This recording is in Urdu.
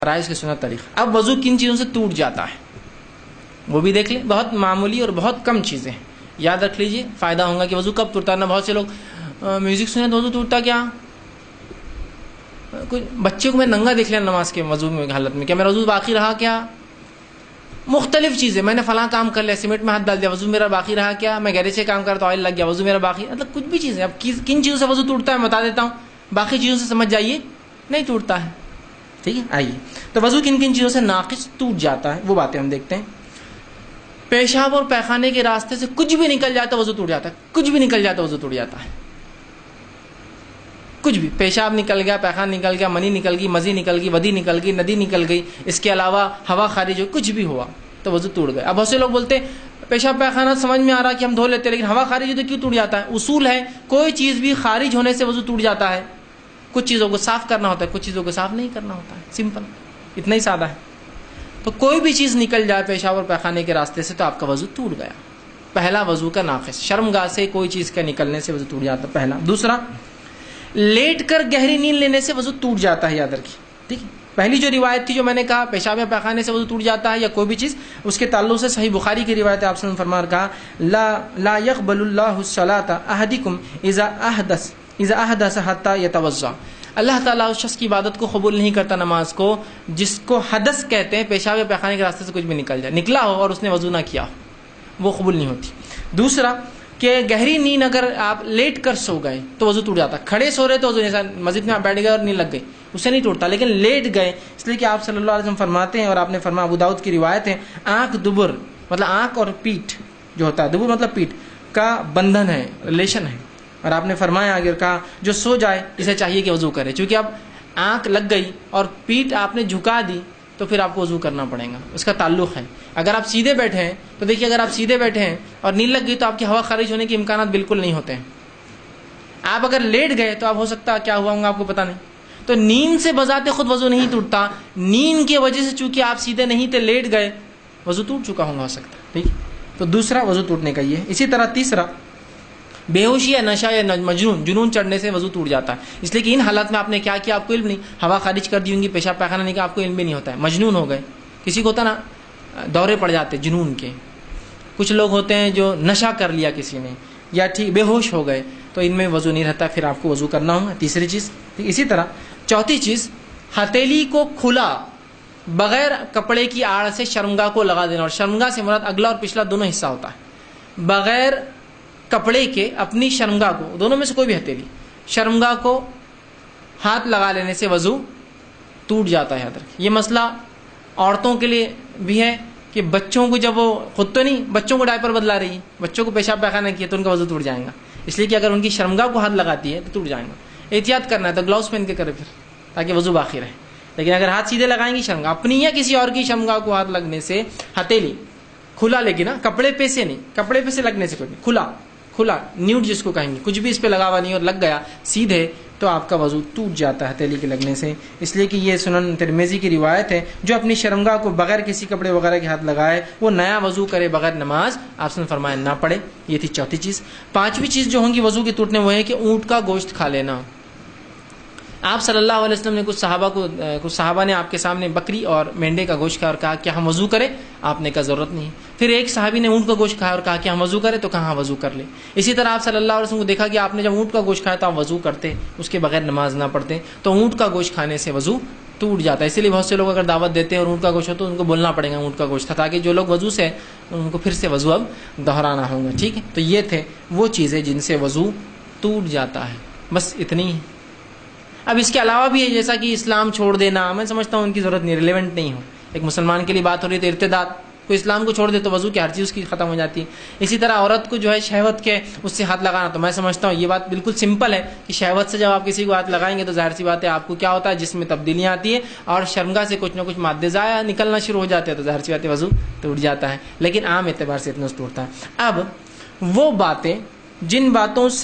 فرائض کے سنت طریقہ۔ اب وضو کن چیزوں سے ٹوٹ جاتا ہے وہ بھی دیکھ لیں، بہت معمولی اور بہت کم چیزیں ہیں، یاد رکھ لیجئے، فائدہ ہوگا کہ وضو کب ٹوٹتا ہے۔ نہ بہت سے لوگ میوزک سنے تو وضو ٹوٹتا کیا، کوئی بچے کو میں ننگا دیکھ لیا نماز کے وضو میں حالت میں، کیا میرا وضو باقی رہا کیا؟ مختلف چیزیں، میں نے فلاں کام کر لیا، سیمنٹ میں ہاتھ ڈال دیا، وضو میرا باقی رہا کیا؟ میں گیرے سے کام کرتا، آئل لگ گیا، وضو میرا باقی، مطلب کچھ بھی چیزیں۔ اب کن چیزوں سے وضو ٹوٹتا ہے بتا دیتا ہوں، باقی چیزوں سے سمجھ جائیے نہیں ٹوٹتا ہے، ٹھیک ہے۔ آئیے تو وضو کن کن چیزوں سے ناقص ٹوٹ جاتا ہے وہ باتیں ہم دیکھتے ہیں۔ پیشاب اور پیخانے کے راستے سے کچھ بھی نکل جاتا ہے وضو ٹوٹ جاتا ہے، کچھ بھی نکل جاتا ہے وضو ٹوٹ جاتا ہے، کچھ بھی، پیشاب نکل گیا، پیخان نکل گیا، منی نکل گئی، مزی نکل گئی، ودی نکل گئی، ندی نکل گئی، اس کے علاوہ ہوا خارج ہو، کچھ بھی ہوا تو وضو ٹوٹ گیا۔ اب بہت سے لوگ بولتے ہیں پیشاب پیخانہ سمجھ میں آ رہا کہ ہم دھو لیتے ہیں، لیکن ہوا خارج ہو تو کیوں ٹوٹ جاتا ہے؟ اصول ہے کوئی چیز بھی خارج ہونے سے وضو ٹوٹ جاتا ہے، کچھ چیزوں کو صاف کرنا ہوتا ہے، کچھ چیزوں کو صاف نہیں کرنا ہوتا ہے، سمپل، اتنا ہی سادہ ہے۔ تو کوئی بھی چیز نکل جائے پیشاب اور پیخانے کے راستے سے تو آپ کا وضو ٹوٹ گیا، پہلا وضو کا ناقص۔ شرمگاہ سے کوئی چیز کا نکلنے سے وضو ٹوٹ جاتا ہے، پہلا۔ دوسرا، لیٹ کر گہری نیند لینے سے وضو ٹوٹ جاتا ہے، یاد رکھیے، ٹھیک ہے۔ پہلی جو روایت تھی جو میں نے کہا پیشاب یا پیخانے سے وضو ٹوٹ جاتا ہے یا کوئی بھی چیز، اس کے تعلق سے صحیح بخاری کی روایت ہے، آپ نے فرمان کہا لا يقبل الله الصلاة احدكم اذا احدث حتى يتوضا۔ اللہ تعالیٰ اس شخص کی عبادت کو قبول نہیں کرتا، نماز کو، جس کو حدث کہتے ہیں، پیشاب یا پیخانے کے راستے سے کچھ بھی نکل جائے، نکلا ہو اور اس نے وضو نہ کیا ہو، وہ قبول نہیں ہوتی۔ دوسرا کہ گہری نیند اگر آپ لیٹ کر سو گئے تو وضو ٹوٹ جاتا ہے، کھڑے سو رہے تو وضو، جیسا مسجد میں آپ بیٹھ گئے اور نیند لگ گئی، اس سے نہیں ٹوٹتا، لیکن لیٹ گئے، اس لیے کہ آپ صلی اللہ علیہ وسلم فرماتے ہیں، اور آپ نے فرمایا، ابو داؤد کی روایت ہے، آنکھ دبر مطلب آنکھ اور پیٹھ جو ہوتا ہے، دبر مطلب پیٹھ کا بندھن ہے، ریلیشن ہے، اور آپ نے فرمایا اگر کہا جو سو جائے اسے چاہیے کہ وضو کرے، چونکہ اب آنکھ لگ گئی اور پیٹھ آپ نے جھکا دی تو پھر آپ کو وضو کرنا پڑے گا، اس کا تعلق ہے۔ اگر آپ سیدھے بیٹھے ہیں تو دیکھیے، اگر آپ سیدھے بیٹھے ہیں اور نیند لگ گئی تو آپ کی ہوا خارج ہونے کے امکانات بالکل نہیں ہوتے ہیں۔ آپ اگر لیٹ گئے تو آپ ہو سکتا ہے کیا ہوا ہوگا آپ کو پتہ نہیں۔ تو نیند سے بذات خود وضو نہیں ٹوٹتا، نیند کی وجہ سے چونکہ آپ سیدھے نہیں تھے، لیٹ گئے، وضو ٹوٹ چکا ہوگا، ہو سکتا ہے، ٹھیک۔ تو دوسرا وضو ٹوٹنے کا یہ ہے۔ اسی طرح تیسرا، بے ہوشی یا نشہ یا جنون چڑھنے سے وضو ٹوٹ جاتا ہے، اس لیے کہ ان حالات میں آپ نے کیا کیا آپ کو علم نہیں، ہوا خارج کر دی ہوں گی، پیشاب پیخانہ نہیں کیا، آپ کو علم بھی نہیں ہوتا ہے، مجنون ہو گئے۔ کسی کو ہوتا نا دورے پڑ جاتے جنون کے، کچھ لوگ ہوتے ہیں جو نشہ کر لیا کسی نے، یا ٹھیک بے ہوش ہو گئے، تو ان میں وضو نہیں رہتا، پھر آپ کو وضو کرنا ہوگا، تیسری چیز۔ اسی طرح چوتھی چیز، ہتھیلی کو کھلا بغیر کپڑے کی آڑ سے شرمگاہ کو لگا دینا، اور شرمگاہ سے مراد اگلا اور پچھلا دونوں حصہ ہوتا ہے، بغیر کپڑے کے اپنی شرمگاہ کو، دونوں میں سے کوئی بھی ہتھیلی، شرمگاہ کو ہاتھ لگا لینے سے وضو ٹوٹ جاتا ہے، یاد رکھیں۔ یہ مسئلہ عورتوں کے لیے بھی ہے کہ بچوں کو جب وہ خود تو نہیں، بچوں کو ڈائپر بدلا رہی ہے، بچوں کو پیشاب پیخانہ کیا تو ان کا وضو ٹوٹ جائے گا، اس لیے کہ اگر ان کی شرمگاہ کو ہاتھ لگاتی ہے تو ٹوٹ جائے گا۔ احتیاط کرنا ہے تو گلاؤز پہن کے کرے پھر، تاکہ وضو باقی رہے، لیکن اگر ہاتھ سیدھے لگائیں گی شرمگاہ اپنی یا کسی اور کی شرمگاہ کو ہاتھ لگنے سے، ہتھیلی کھلا، لیکن کپڑے پہ سے نہیں، کپڑے پہ سے لگنے سے کوئی نہیں، کھلا نیوڈ جس کو کہیں گے، کچھ بھی اس پہ لگا ہوا نہیں اور لگ گیا سیدھے تو آپ کا وضو ٹوٹ جاتا ہے ہتھیلی کے لگنے سے، اس لیے کہ یہ سنن ترمذی کی روایت ہے، جو اپنی شرمگاہ کو بغیر کسی کپڑے وغیرہ کے ہاتھ لگائے وہ نیا وضو کرے، بغیر نماز آپ نے فرمایا نہ پڑھے۔ یہ تھی چوتھی چیز۔ پانچویں چیز جو ہوں گی وضو کے ٹوٹنے وہ ہے کہ اونٹ کا گوشت کھا لینا۔ آپ صلی اللہ علیہ وسلم نے کچھ صحابہ نے آپ کے سامنے بکری اور مینڈے کا گوشت کھایا اور کہا کہ ہم وضو کریں، آپ نے کہا ضرورت نہیں۔ پھر ایک صحابی نے اونٹ کا گوشت کھایا اور کہا کہ ہم وضو کریں، تو کہاں وضو کر لیں۔ اسی طرح آپ صلی اللہ علیہ وسلم کو دیکھا کہ آپ نے جب اونٹ کا گوشت کھایا تو آپ وضو کرتے، اس کے بغیر نماز نہ پڑھتے، تو اونٹ کا گوشت کھانے سے وضو ٹوٹ جاتا ہے۔ اسی لیے بہت سے لوگ اگر دعوت دیتے ہیں اور اونٹ کا گوشت ہو تو ان کو بولنا پڑے گا اونٹ کا گوشت تھا، تاکہ جو لوگ وضو سے ان کو پھر سے وضو اب دہرانا ہوگا، ٹھیک ہے۔ تو یہ تھے وہ چیزیں جن سے وضو ٹوٹ جاتا ہے، بس اتنی ہے۔ اب اس کے علاوہ بھی ہے، جیسا کہ اسلام چھوڑ دینا، میں سمجھتا ہوں ان کی ضرورت نہیں، ریلیونٹ نہیں ہو، ایک مسلمان کے لیے بات ہو رہی ہے تو ارتداد، کوئی اسلام کو چھوڑ دے تو وضو کی ہر چیز اس کی ختم ہو جاتی ہے۔ اسی طرح عورت کو جو ہے شہوت کے اس سے ہاتھ لگانا، تو میں سمجھتا ہوں یہ بات بالکل سمپل ہے کہ شہوت سے جب آپ کسی کو ہاتھ لگائیں گے تو ظاہر سی بات ہے آپ کو کیا ہوتا ہے، جس میں تبدیلیاں آتی ہیں اور شرمگاہ سے کچھ نہ کچھ مادے ضائع نکلنا شروع ہو جاتے ہیں، تو ظاہر سی بات ہے وضو ٹوٹ جاتا ہے، لیکن عام اعتبار سے اتنا ٹوٹتا ہے۔ اب وہ باتیں جن باتوں سے